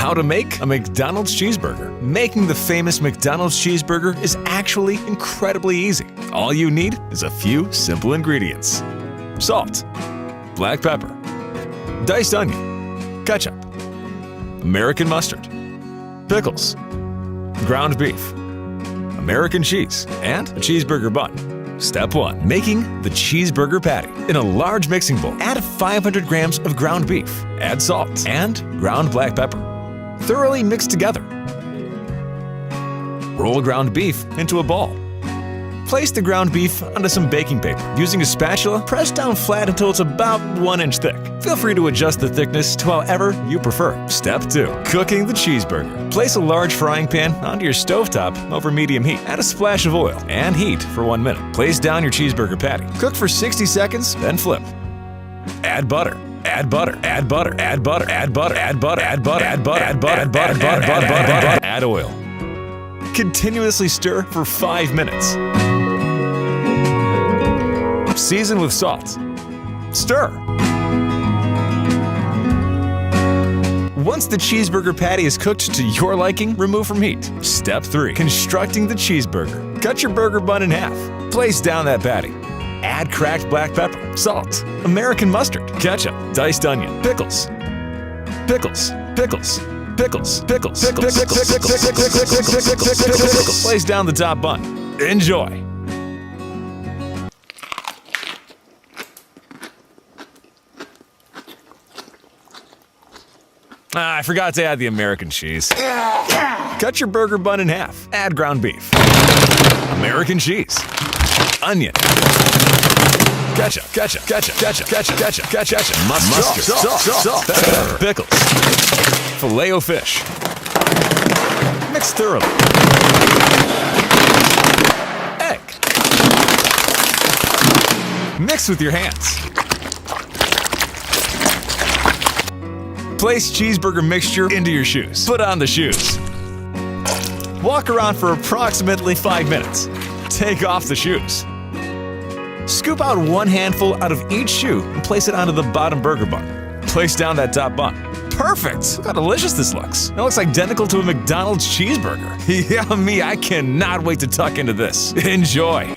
How to make a McDonald's cheeseburger. Making the famous McDonald's cheeseburger is actually incredibly easy. All you need is a few simple ingredients: salt, black pepper, diced onion, ketchup, American mustard, pickles, ground beef, American cheese, and a cheeseburger bun. Step 1. Making the cheeseburger patty. In a large mixing bowl, add 500 grams of ground beef. Add salt and ground black pepper. Thoroughly mix together. Roll ground beef into a ball. Place the ground beef onto some baking paper. Using a spatula, press down flat until it's about 1 inch thick. Feel free to adjust the thickness to however you prefer. Step 2. Cooking the cheeseburger. Place a large frying pan onto your stovetop over medium heat. Add a splash of oil and heat for 1 minute. Place down your cheeseburger patty. Cook for 60 seconds, then flip. Add butter. Add butter. Add butter. Add butter. Add butter. Add butter. Add butter. Add butter. Add butter. Add butter. Add butter. Add oil. Continuously stir for 5 minutes. Season with salt. Stir. Once the cheeseburger patty is cooked to your liking, remove from heat. Step 3. Constructing the cheeseburger. Cut your burger bun in half. Place down that patty. Add cracked black pepper, salt, American mustard, ketchup, diced onion, pickles, pickles, pickles, pickles, pickles, pickles, pickles. Place down the top bun. Enjoy. I forgot to add the American cheese. Cut your burger bun in half. Add ground beef, American cheese, onion, ketchup, ketchup, ketchup, ketchup, ketchup, ketchup, ketchup, mustard, salt, pepper, pickles, Filet-O-Fish. Mix thoroughly. Egg. Mix with your hands. Place cheeseburger mixture into your shoes. Put on the shoes. Walk around for approximately 5 minutes. Take off the shoes. Scoop out 1 handful out of each shoe and place it onto the bottom burger bun. Place down that top bun. Perfect! Look how delicious this looks. It looks identical to a McDonald's cheeseburger. Yeah, me, I cannot wait to tuck into this. Enjoy!